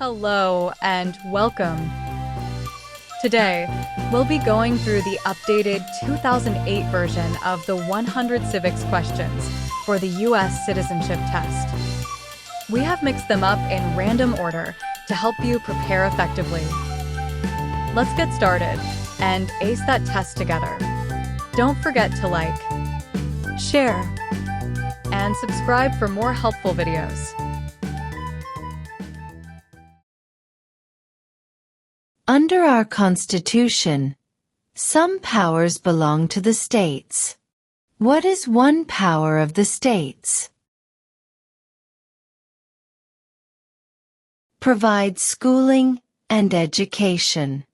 Hello and welcome. Today, we'll be going through the updated 2008 version of the 100 Civics Questions for the U.S. Citizenship Test. We have mixed them up in random order to help you prepare effectively. Let's get started and ace that test together. Don't forget to like, share, and subscribe for more helpful videos. Under our Constitution, some powers belong to the states. What is one power of the states? Provide schooling and education.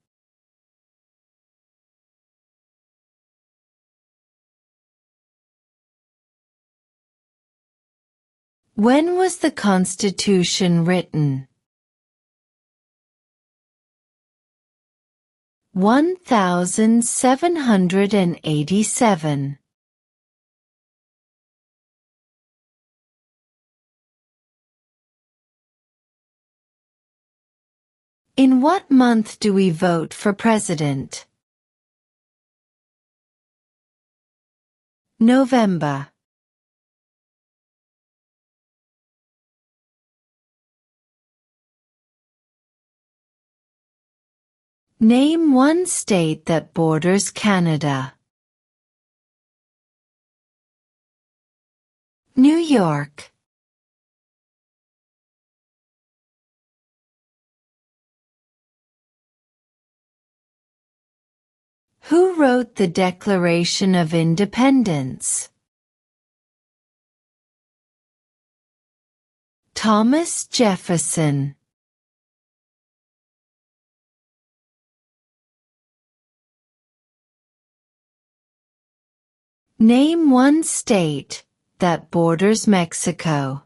When was the Constitution written? 1787. In what month do we vote for president? November. Name one state that borders Canada. New York. Who wrote the Declaration of Independence? Thomas Jefferson. Name one state that borders Mexico.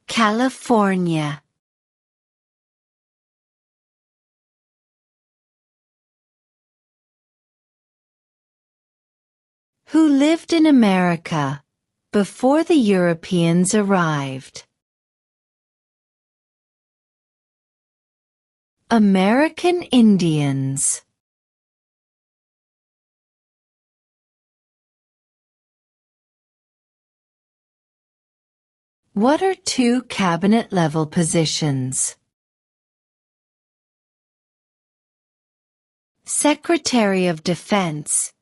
California. Who lived in America before the Europeans arrived? American Indians. What are two cabinet-level positions? Secretary of Defense,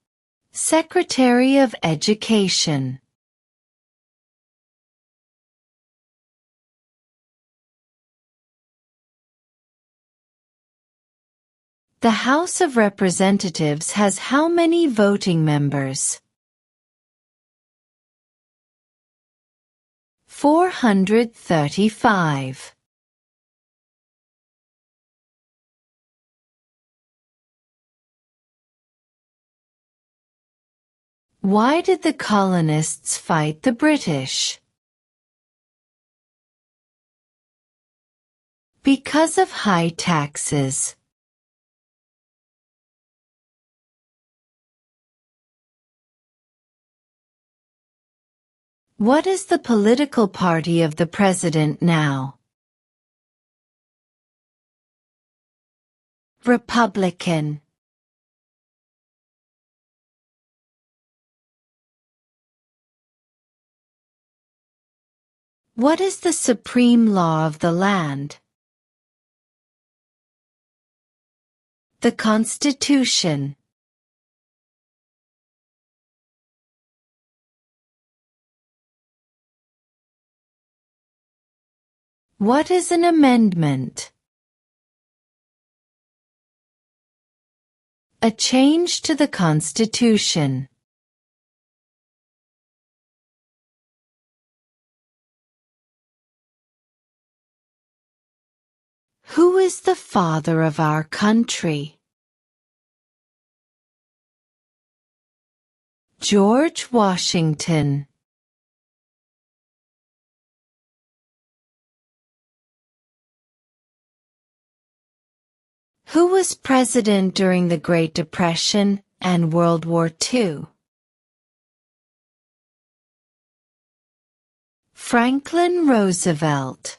Secretary of Education. The House of Representatives has how many voting members? 435. Why did the colonists fight the British? Because of high taxes. What is the political party of the president now? Republican. What is the supreme law of the land? The Constitution. What is an amendment? A change to the Constitution. Who is the father of our country? George Washington. Who was president during the Great Depression and World War II? Franklin Roosevelt.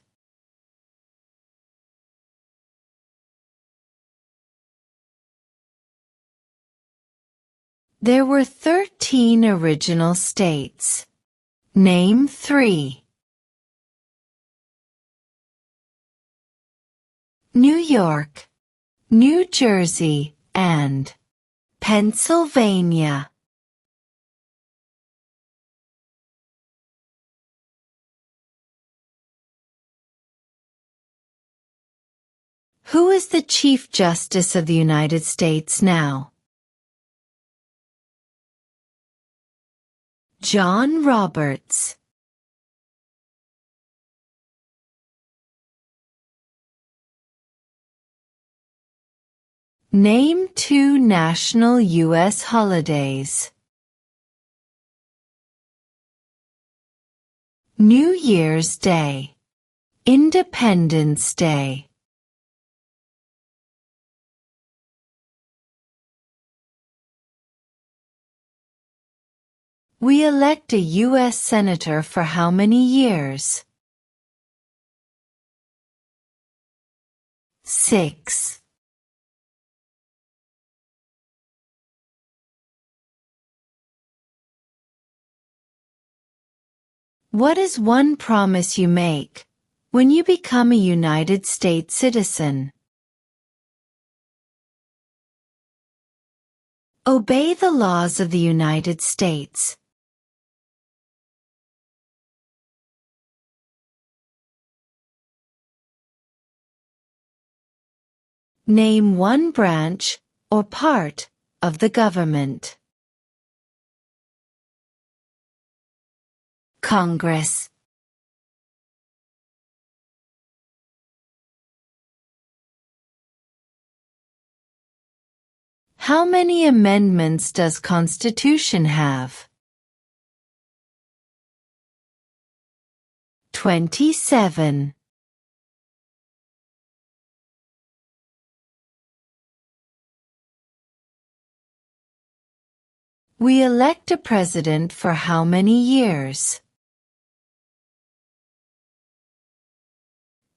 There were 13 original states. Name 3. New York, New Jersey, and Pennsylvania. Who is the Chief Justice of the United States now? John Roberts. Name 2 national U.S. holidays. New Year's Day, Independence Day. We elect a U.S. Senator for how many years? 6. What is one promise you make when you become a United States citizen? Obey the laws of the United States. Name one branch or part of the government. Congress. How many amendments does Constitution have? 27. We elect a president for how many years?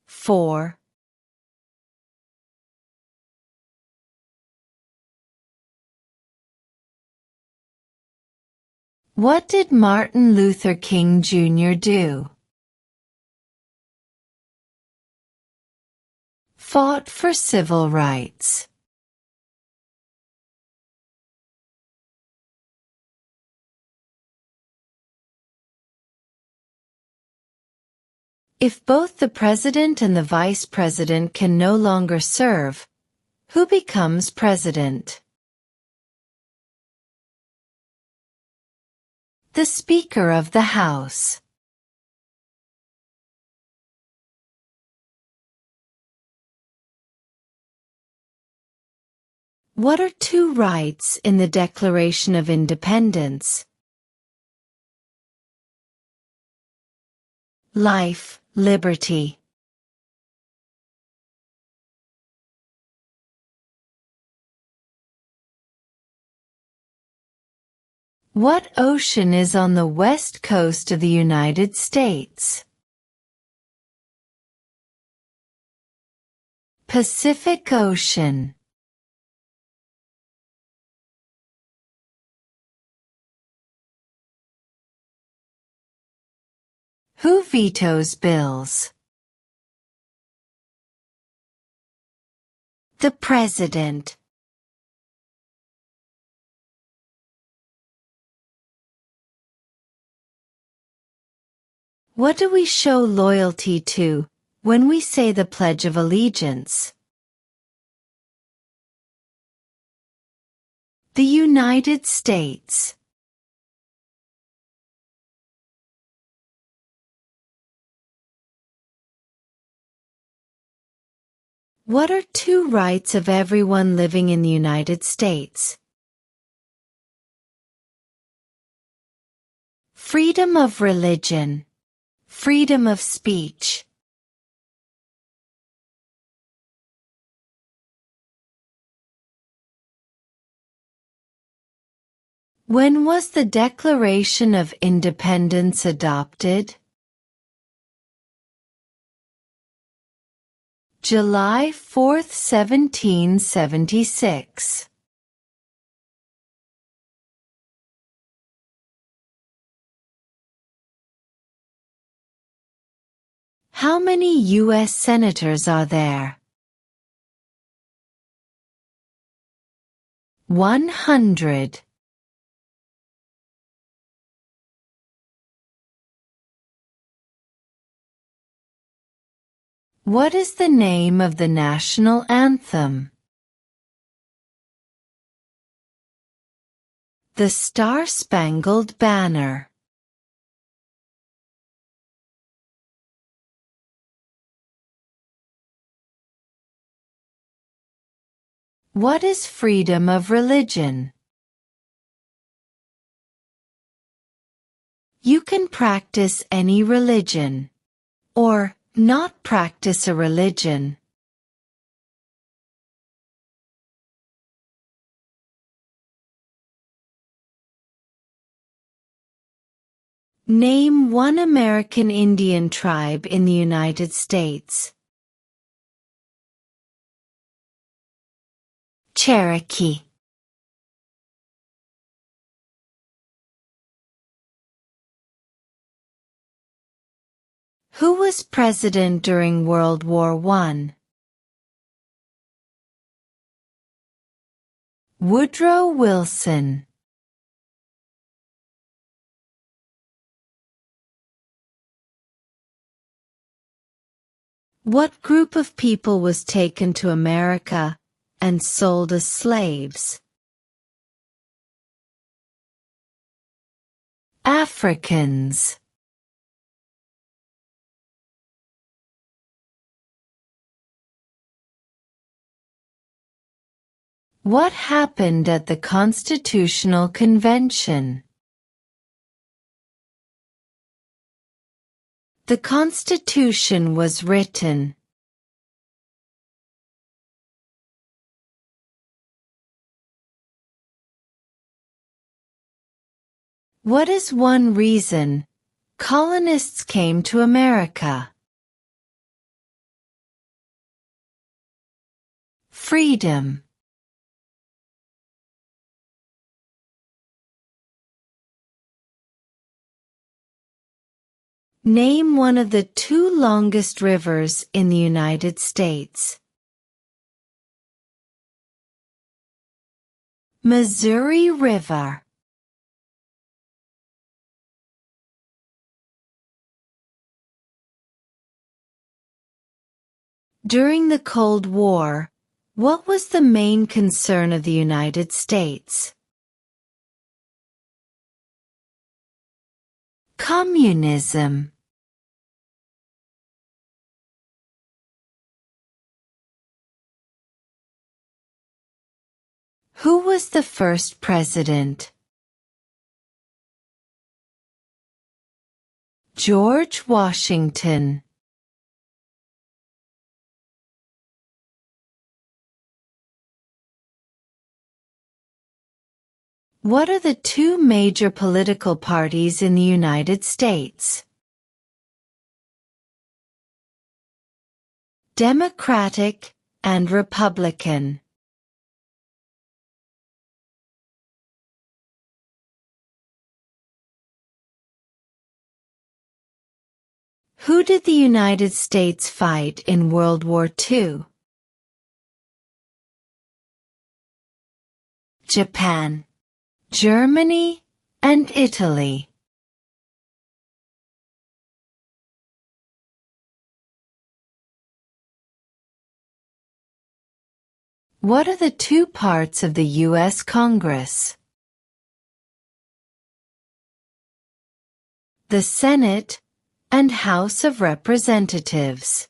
4. What did Martin Luther King Jr. do? Fought for civil rights. If both the president and the vice president can no longer serve, who becomes president? The Speaker of the House. What are 2 rights in the Declaration of Independence? Life, liberty. What ocean is on the west coast of the United States? Pacific Ocean. Who vetoes bills? The President. What do we show loyalty to when we say the Pledge of Allegiance? The United States. What are 2 rights of everyone living in the United States? Freedom of religion. Freedom of speech. When was the Declaration of Independence adopted? July 4th, 1776. How many U.S. senators are there? 100. What is the name of the national anthem? The Star-Spangled Banner. What is freedom of religion? You can practice any religion, or not practice a religion. Name one American Indian tribe in the United States. Cherokee. Who was president during World War I? Woodrow Wilson. What group of people was taken to America and sold as slaves? Africans. What happened at the Constitutional Convention? The Constitution was written. What is one reason colonists came to America? Freedom. Name one of the two longest rivers in the United States. Missouri River. During the Cold War, what was the main concern of the United States? Communism. Who was the first president? George Washington. What are the two major political parties in the United States? Democratic and Republican. Who did the United States fight in World War II? Japan, Germany, and Italy. What are the two parts of the U.S. Congress? The Senate and House of Representatives.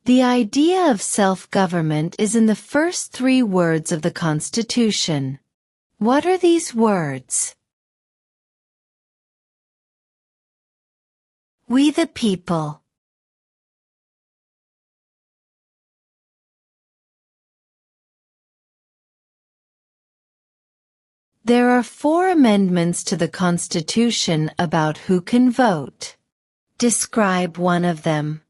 The idea of self-government is in the first three words of the Constitution. What are these words? We the people. There are 4 amendments to the Constitution about who can vote. Describe one of them.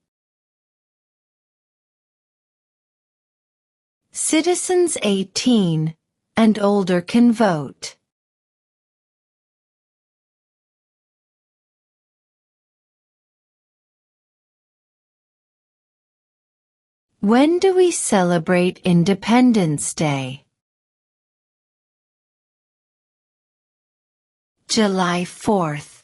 Citizens 18 and older can vote. When do we celebrate Independence Day? July 4th.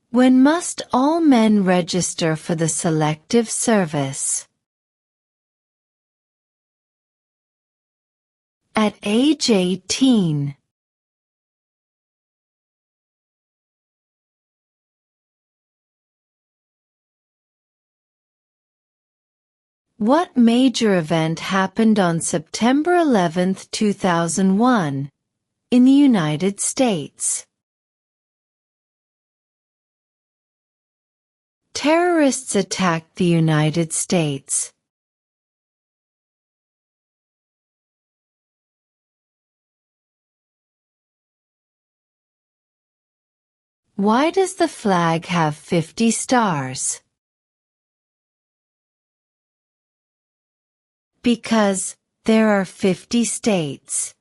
When must all men register for the Selective Service? At age 18. What major event happened on September 11, 2001, in the United States? Terrorists attacked the United States. Why does the flag have 50 stars? Because there are 50 states.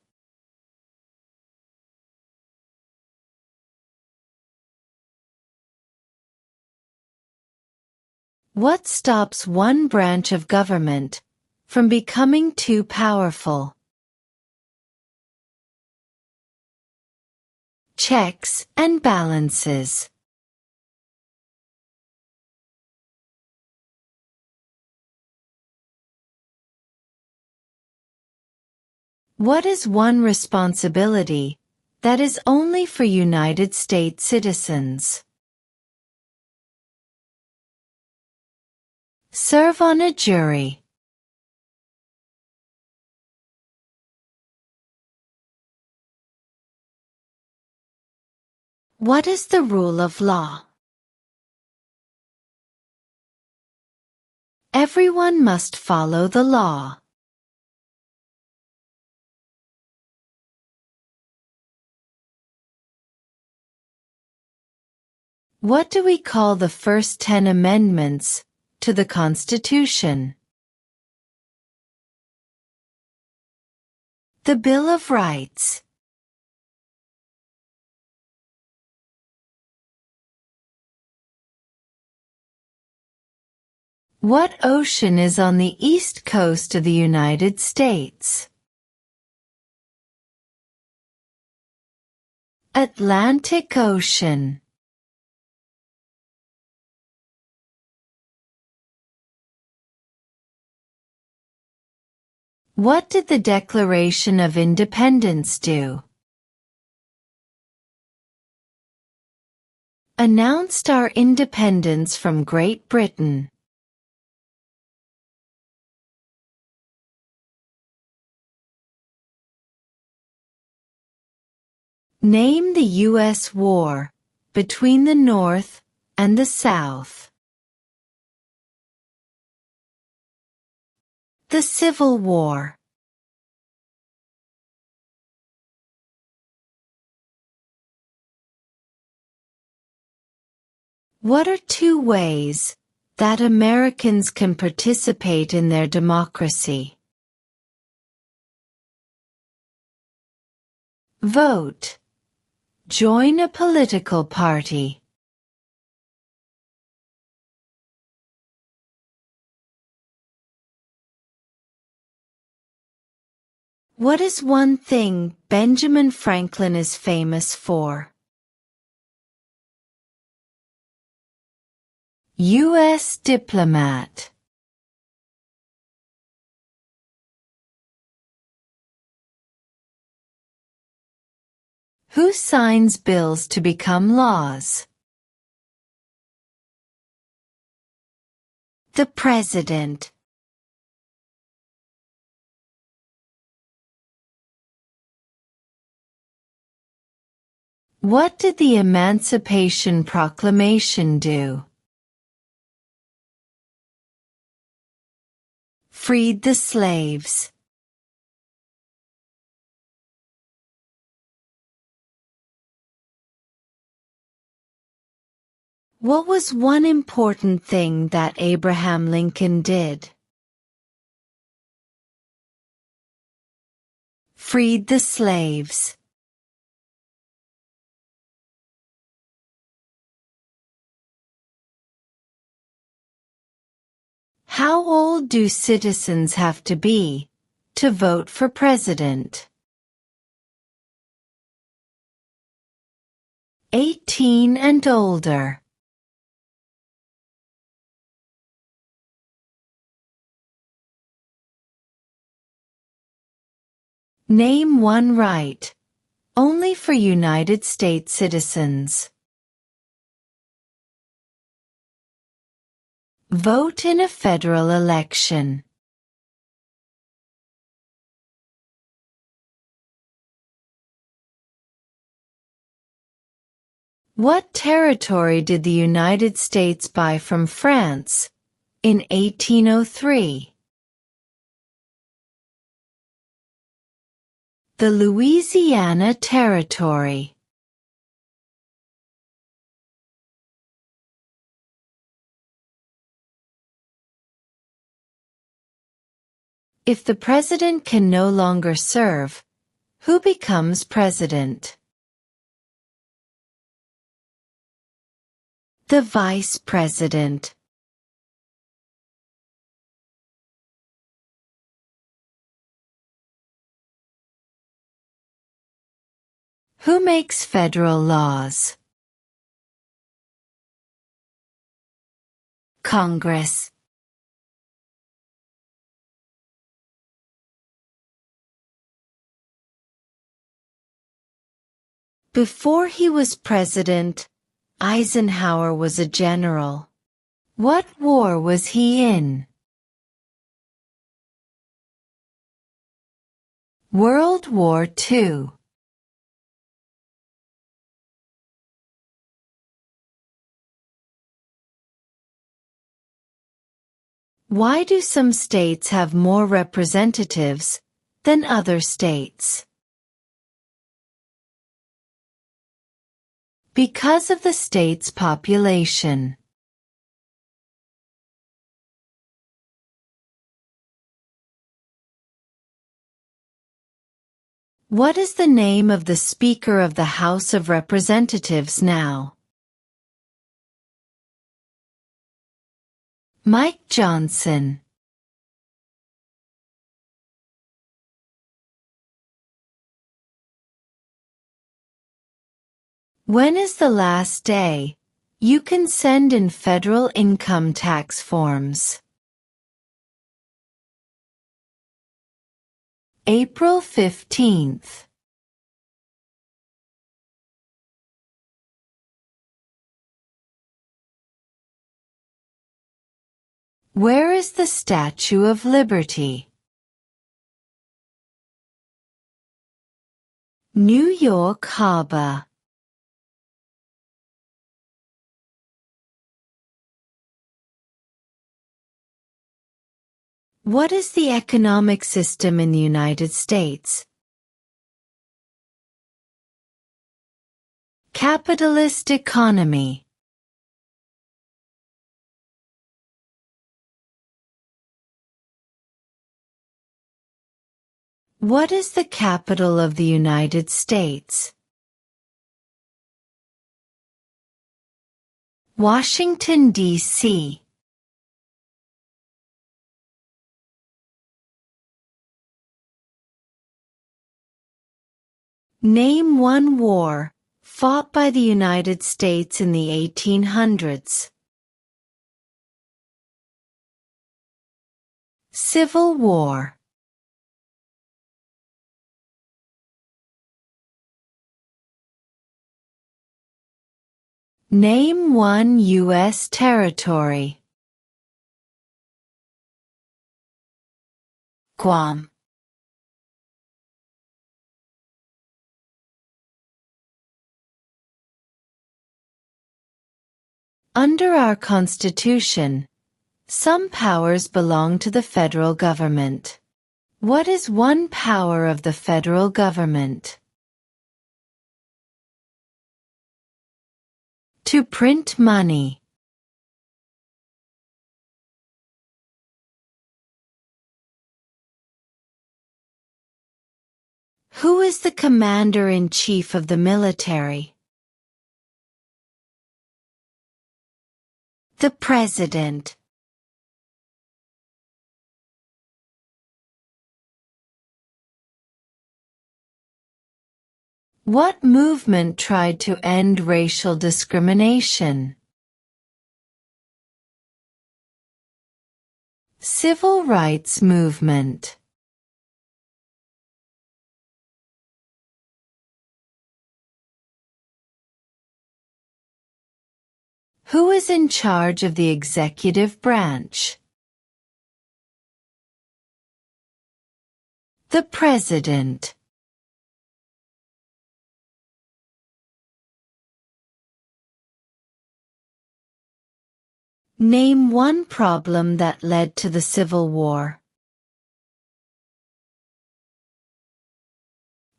What stops one branch of government from becoming too powerful? Checks and balances. What is one responsibility that is only for United States citizens? Serve on a jury. What is the rule of law? Everyone must follow the law. What do we call the first 10 amendments to the Constitution? The Bill of Rights. What ocean is on the east coast of the United States? Atlantic Ocean. What did the Declaration of Independence do? Announced our independence from Great Britain. Name the U.S. war between the North and the South. The Civil War. What are 2 ways that Americans can participate in their democracy? Vote. Join a political party. What is one thing Benjamin Franklin is famous for? U.S. diplomat. Who signs bills to become laws? The President. What did the Emancipation Proclamation do? Freed the slaves. What was one important thing that Abraham Lincoln did? Freed the slaves. How old do citizens have to be to vote for president? 18 and older. Name one right, only for United States citizens. Vote in a federal election. What territory did the United States buy from France in 1803? The Louisiana Territory. If the president can no longer serve, who becomes president? The vice president. Who makes federal laws? Congress. Before he was president, Eisenhower was a general. What war was he in? World War II. Why do some states have more representatives than other states? Because of the state's population. What is the name of the Speaker of the House of Representatives now? Mike Johnson. When is the last day you can send in federal income tax forms? April 15th. Where is the Statue of Liberty? New York Harbor. What is the economic system in the United States? Capitalist economy. What is the capital of the United States? Washington, D.C. Name one war fought by the United States in the 1800s. Civil War. Name one U.S. territory. Guam. Under our Constitution, Some powers belong to the federal government. What is one power of the federal government? To print money. Who is the commander-in-chief of the military? The president. What movement tried to end racial discrimination? Civil rights movement. Who is in charge of the executive branch? The president. Name one problem that led to the Civil War.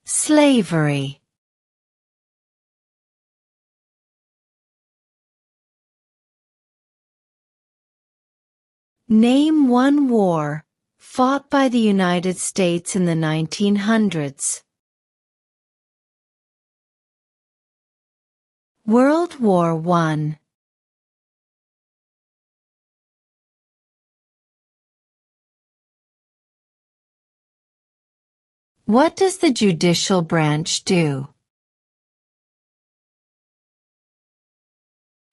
Slavery. Name one war fought by the United States in the 1900s. World War I. What does the judicial branch do?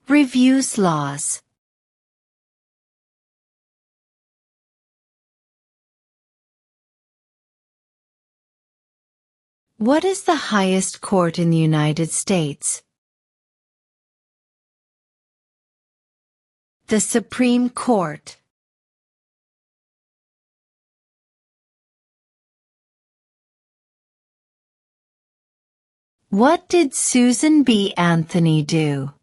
Reviews laws. What is the highest court in the United States? The Supreme Court. What did Susan B. Anthony do?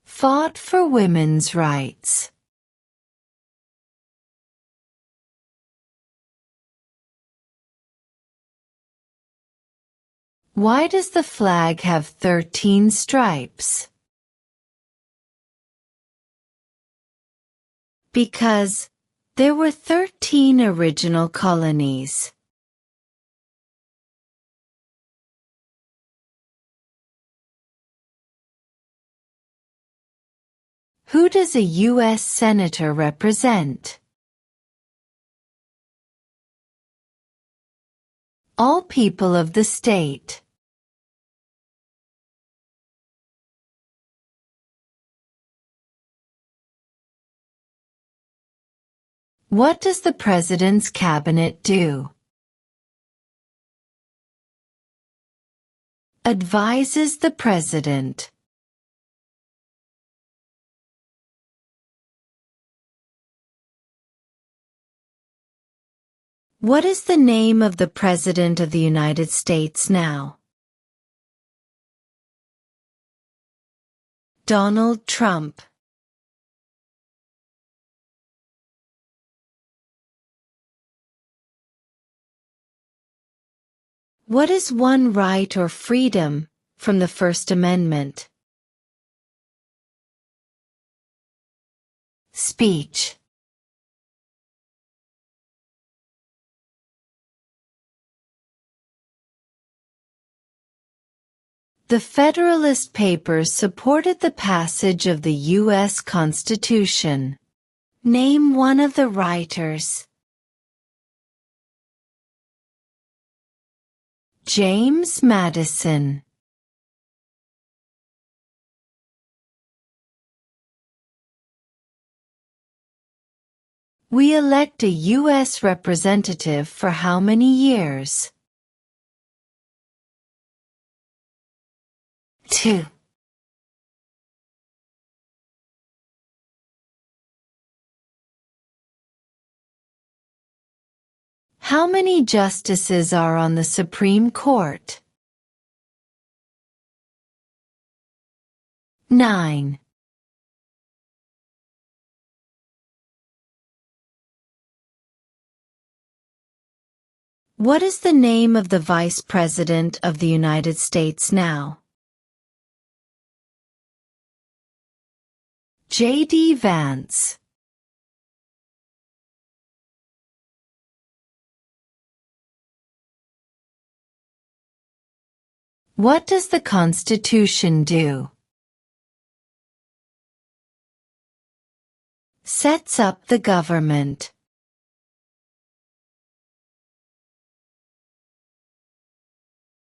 Fought for women's rights. Why does the flag have 13 stripes? Because there were 13 original colonies. Who does a U.S. Senator represent? All people of the state. What does the President's Cabinet do? Advises the President. What is the name of the President of the United States now? Donald Trump. What is one right or freedom from the First Amendment? Speech. The Federalist Papers supported the passage of the U.S. Constitution. Name one of the writers. James Madison. We elect a U.S. representative for how many years? 2. How many justices are on the Supreme Court? 9. What is the name of the Vice President of the United States now? J.D. Vance. What does the Constitution do? Sets up the government.